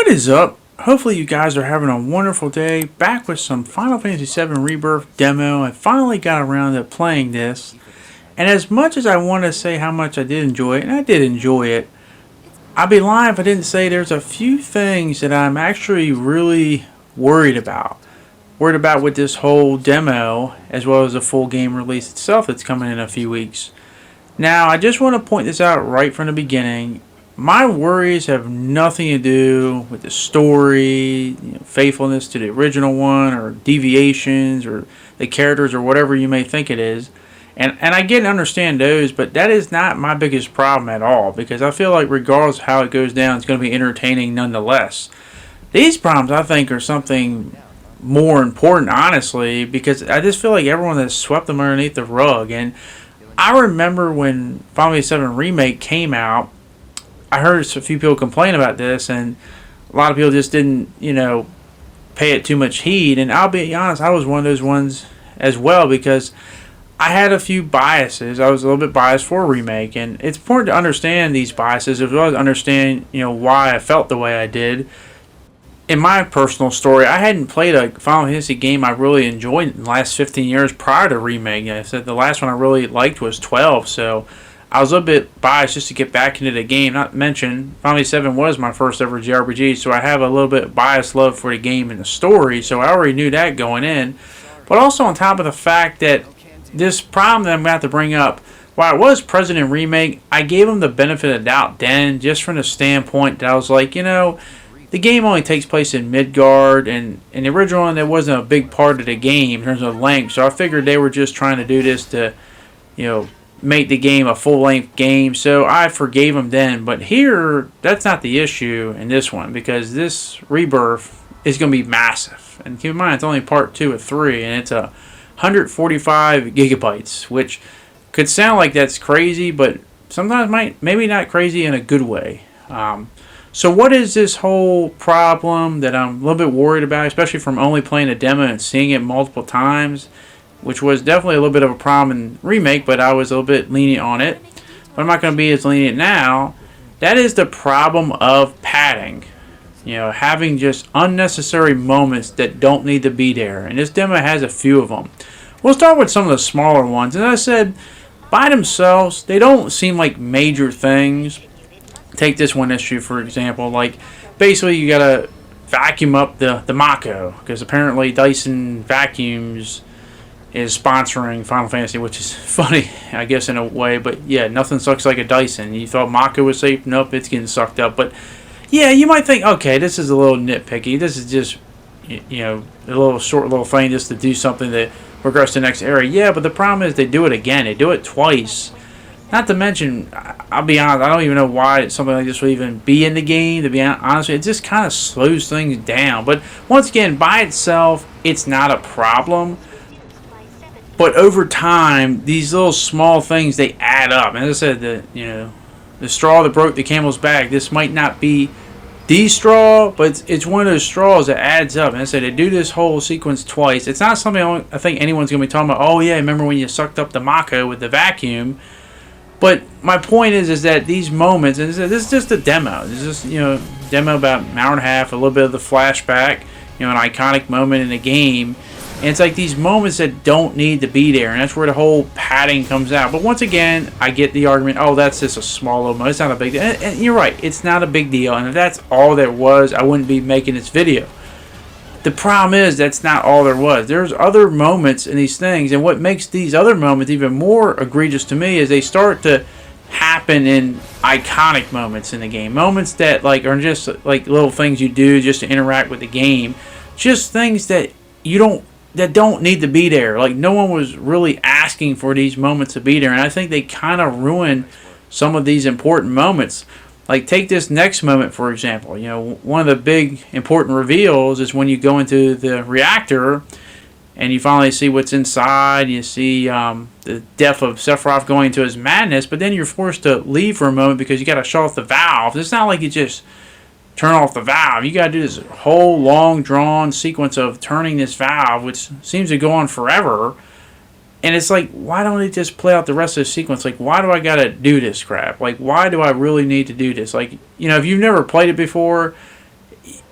is up? Hopefully you guys are having a wonderful day. Back with some Final Fantasy VII Rebirth demo. I finally got around to playing this. And as much as I want to say how much I did enjoy it, and I did enjoy it, I'd be lying if I didn't say there's a few things that I'm actually really worried about. Worried about with this whole demo, as well as the full game release itself that's coming in a few weeks. Now, I just want to point this out right from the beginning. My worries have nothing to do with the story, faithfulness to the original one, or deviations, or the characters, or whatever you may think it is. And I get and understand those, but that is not my biggest problem at all, because I feel like regardless of how it goes down, it's going to be entertaining nonetheless. These problems, I think, are something more important, honestly, because I just feel like everyone has swept them underneath the rug. And I remember when Final Fantasy VII Remake came out, I heard a few people complain about this, and a lot of people just didn't, pay it too much heed. And I'll be honest, I was one of those ones as well, because I had a few biases. I was a little bit biased for a remake, and it's important to understand these biases as well as understand, why I felt the way I did. In my personal story, I hadn't played a Final Fantasy game I really enjoyed in the last 15 years prior to Remake. I said the last one I really liked was 12, so I was a little bit biased just to get back into the game. Not to mention, Final Fantasy VII was my first ever JRPG, so I have a little bit biased love for the game and the story, so I already knew that going in. But also on top of the fact that this problem that I'm going to have to bring up, while it was present in Remake, I gave him the benefit of the doubt then, just from the standpoint that I was like, the game only takes place in Midgard, and in the original one, it wasn't a big part of the game in terms of length, so I figured they were just trying to do this to, make the game a full-length game, so I forgave them then. But here, that's not the issue in this one, because this Rebirth is going to be massive. And keep in mind, it's only part 2 of 3, and it's 145 gigabytes, which could sound like that's crazy, but sometimes maybe not crazy in a good way. So what is this whole problem that I'm a little bit worried about, especially from only playing a demo and seeing it multiple times, which was definitely a little bit of a problem in Remake, but I was a little bit lenient on it. But I'm not going to be as lenient now. That is the problem of padding. Having just unnecessary moments that don't need to be there. And this demo has a few of them. We'll start with some of the smaller ones. As I said, by themselves, they don't seem like major things. Take this one issue, for example. Like, basically, you got to vacuum up the Mako, because apparently Dyson Vacuums is sponsoring Final Fantasy, which is funny, I guess, in a way. But yeah, nothing sucks like a Dyson. You thought Mako was safe? Nope, it's getting sucked up. But yeah, you might think, okay, this is a little nitpicky. This is just, a little short little thing just to do something that progress to the next area. Yeah, but the problem is they do it again. They do it twice. Not to mention, I'll be honest, I don't even know why something like this would even be in the game. To be honest, it just kind of slows things down. But once again, by itself, it's not a problem. But over time, these little small things, they add up. And as I said, the straw that broke the camel's back, this might not be the straw, but it's one of those straws that adds up. And I said, they do this whole sequence twice. It's not something I think anyone's going to be talking about, oh yeah, remember when you sucked up the Mako with the vacuum. But my point is that these moments, and this is just a demo. This is just, demo about an hour and a half, a little bit of the flashback, an iconic moment in the game. And it's like these moments that don't need to be there, and that's where the whole padding comes out. But once again, I get the argument, oh, that's just a small little moment. It's not a big deal. And you're right, it's not a big deal. And if that's all there was, I wouldn't be making this video. The problem is that's not all there was. There's other moments in these things, and what makes these other moments even more egregious to me is they start to happen in iconic moments in the game. Moments that are just like little things you do just to interact with the game. Just things that don't need to be there. Like, no one was really asking for these moments to be there, and I think they kind of ruin some of these important moments. Like, take this next moment, for example. One of the big important reveals is when you go into the reactor and you finally see what's inside. You see the death of Sephiroth going into his madness, but then you're forced to leave for a moment because you got to shut off the valve. It's not like you just turn off the valve. You got to do this whole long drawn sequence of turning this valve, which seems to go on forever. And it's like, why don't they just play out the rest of the sequence? Like, why do I got to do this crap? Like, why do I really need to do this? Like, if you've never played it before,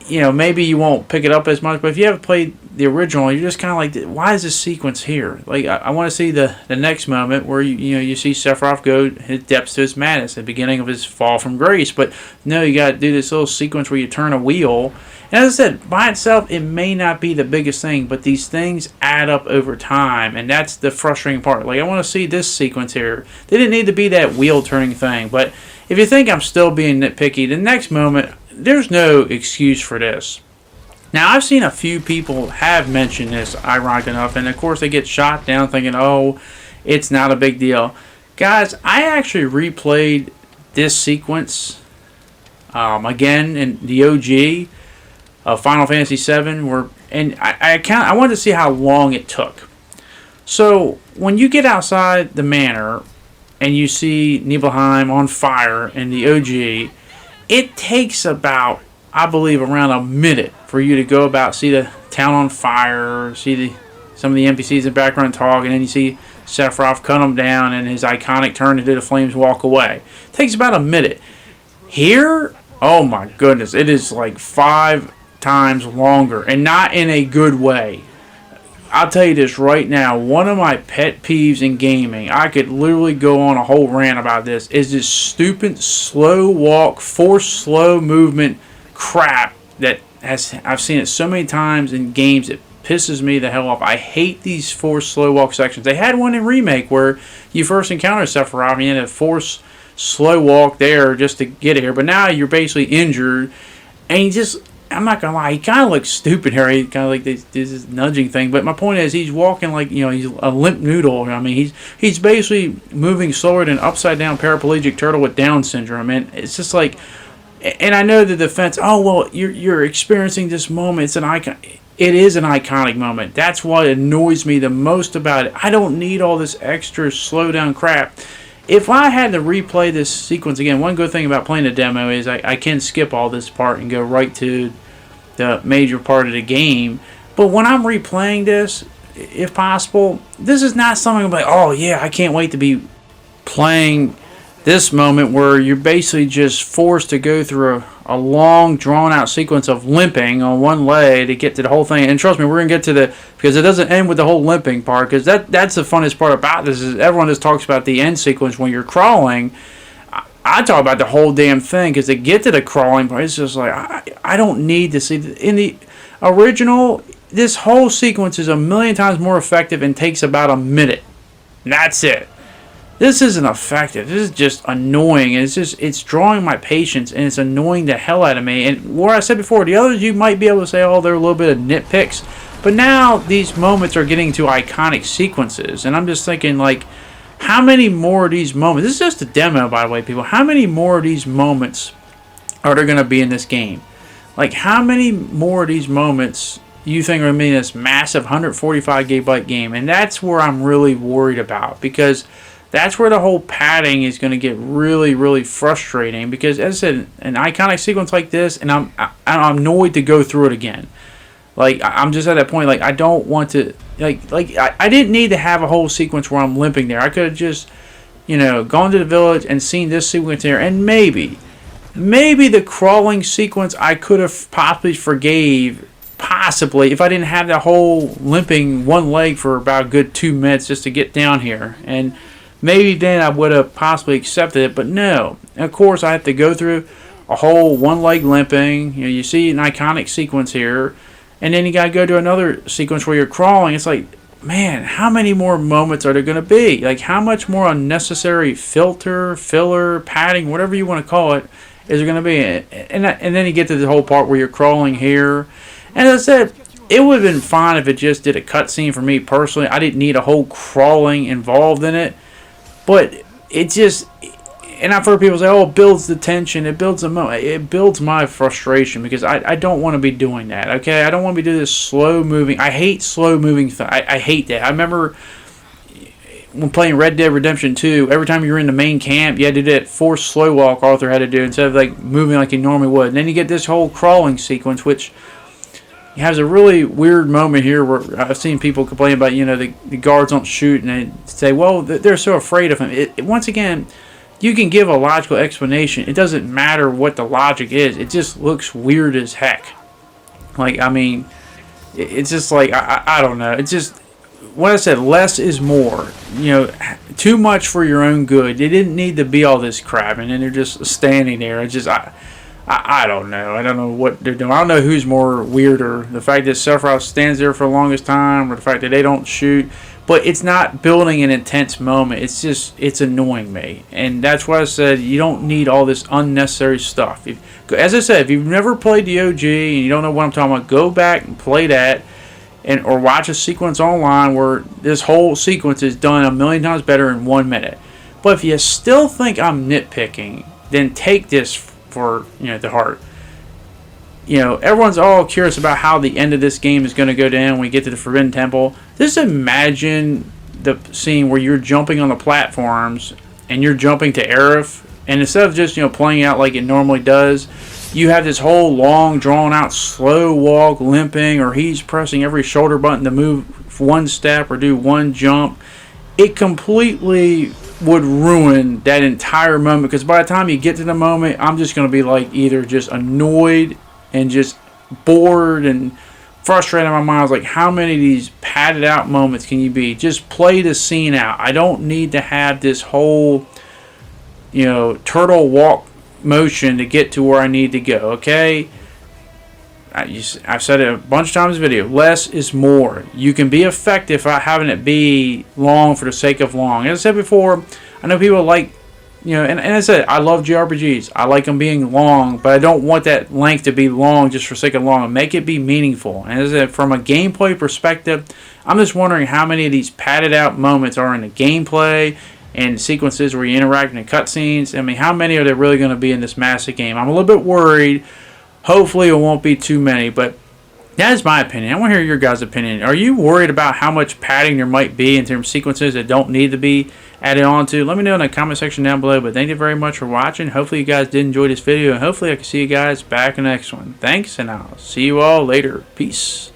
maybe you won't pick it up as much, but if you haven't played the original, you're just kind of like, why is this sequence here? Like, I want to see the next moment where you see Sephiroth go his depths to his madness, the beginning of his fall from grace. But no, you got to do this little sequence where you turn a wheel. And as I said, by itself, it may not be the biggest thing, but these things add up over time, and that's the frustrating part. Like, I want to see this sequence here. They didn't need to be that wheel turning thing, but if you think I'm still being nitpicky, the next moment, there's no excuse for this. Now, I've seen a few people have mentioned this, ironic enough, and of course they get shot down thinking, oh, it's not a big deal. Guys, I actually replayed this sequence again in the OG of Final Fantasy VII, and I wanted to see how long it took. So, when you get outside the manor and you see Nibelheim on fire in the OG, it takes about, I believe, around a minute for you to go about, see the town on fire, see some of the NPCs in the background talk, and then you see Sephiroth cut them down and his iconic turn into the flames walk away. It takes about a minute. Here, oh my goodness, it is like 5 times longer, and not in a good way. I'll tell you this right now, one of my pet peeves in gaming, I could literally go on a whole rant about this, is this stupid slow walk, forced slow movement crap that I've seen it so many times in games. It pisses me the hell off. I hate these forced slow walk sections. They had one in Remake where you first encounter Sephiroth and you had to force slow walk there just to get here, but now you're basically injured, and you just, I'm not gonna lie, he kind of looks stupid here. He kind of like this nudging thing. But my point is, he's walking like, he's a limp noodle. I mean, he's basically moving slower than an upside down paraplegic turtle with Down syndrome. And it's just like, and I know the defense. Oh well, you're experiencing this moment. It's an icon. It is an iconic moment. That's what annoys me the most about it. I don't need all this extra slow down crap. If I had to replay this sequence again, one good thing about playing the demo is I can skip all this part and go right to the major part of the game. But when I'm replaying this, if possible, this is not something I'm like, oh yeah, I can't wait to be playing this moment where you're basically just forced to go through a long, drawn-out sequence of limping on one leg to get to the whole thing. And trust me, we're going to get to because it doesn't end with the whole limping part, because that's the funnest part about this, is everyone just talks about the end sequence when you're crawling. I talk about the whole damn thing, because to get to the crawling part, it's just like, I don't need to see. In the original, this whole sequence is a million times more effective and takes about a minute. And that's it. This isn't effective. This is just annoying. And it's drawing my patience, and it's annoying the hell out of me. And where I said before, the others you might be able to say, oh, they're a little bit of nitpicks. But now these moments are getting to iconic sequences. And I'm just thinking, like, how many more of these moments? This is just a demo, by the way, people. How many more of these moments are there going to be in this game? Like, how many more of these moments you think are going to be in this massive 145 gigabyte game? And that's where I'm really worried about, because that's where the whole padding is going to get really, really frustrating. Because, as I said, an iconic sequence like this, and I'm annoyed to go through it again. Like, I'm just at that point, like, I don't want to, I didn't need to have a whole sequence where I'm limping there. I could have just, gone to the village and seen this sequence there, and maybe the crawling sequence I could have possibly forgave, if I didn't have that whole limping one leg for about a good 2 minutes just to get down here. And maybe then I would have possibly accepted it, but no. And of course, I have to go through a whole one leg limping. You see an iconic sequence here, and then you got to go to another sequence where you're crawling. It's like, man, how many more moments are there going to be? Like, how much more unnecessary filler, padding, whatever you want to call it, is there going to be? And then you get to the whole part where you're crawling here. And as I said, it would have been fine if it just did a cutscene for me personally. I didn't need a whole crawling involved in it. But it just, and I've heard people say, oh, it builds the tension, it builds the moment. It builds my frustration, because I don't want to be doing that, okay? I don't want to be doing this slow moving. I hate slow moving. I hate that. I remember when playing Red Dead Redemption 2, every time you were in the main camp, you had to do that forced slow walk Arthur had to do instead of like moving like you normally would. And then you get this whole crawling sequence, which has a really weird moment here where I've seen people complain about, the guards don't shoot, and they say, well, they're so afraid of him. Once again, you can give a logical explanation. It doesn't matter what the logic is. It just looks weird as heck. Like, I mean, it's just like, I don't know. It's just, what I said, less is more. You know, too much for your own good. They didn't need to be all this crap, and then they're just standing there. It's just, I don't know. I don't know what they're doing. I don't know who's more weirder. The fact that Sephiroth stands there for the longest time, or the fact that they don't shoot. But it's not building an intense moment. It's just, it's annoying me. And that's why I said you don't need all this unnecessary stuff. As I said, if you've never played the OG and you don't know what I'm talking about, go back and play that. Or watch a sequence online where this whole sequence is done a million times better in 1 minute. But if you still think I'm nitpicking, then take this for, the heart. Everyone's all curious about how the end of this game is going to go down when we get to the Forbidden Temple. Just imagine the scene where you're jumping on the platforms and you're jumping to Aerith, and instead of just playing out like it normally does, you have this whole long, drawn-out, slow walk, limping, or he's pressing every shoulder button to move one step or do one jump. It completely would ruin that entire moment, because by the time you get to the moment, I'm just going to be like either just annoyed and just bored and frustrated in my mind. I was like, how many of these padded out moments can you be? Just play the scene out. I don't need to have this whole, turtle walk motion to get to where I need to go, okay? I've said it a bunch of times in the video. Less is more. You can be effective by having it be long for the sake of long. As I said before, I know people like, and as I said, I love JRPGs. I like them being long, but I don't want that length to be long just for the sake of long. Make it be meaningful. And as I said, from a gameplay perspective, I'm just wondering how many of these padded out moments are in the gameplay and sequences where you interact in cutscenes. I mean, how many are there really going to be in this massive game? I'm a little bit worried. Hopefully it won't be too many, but that is my opinion. I want to hear your guys' opinion. Are you worried about how much padding there might be in terms of sequences that don't need to be added on to? Let me know in the comment section down below, but thank you very much for watching. Hopefully you guys did enjoy this video, and hopefully I can see you guys back in the next one. Thanks, and I'll see you all later. Peace.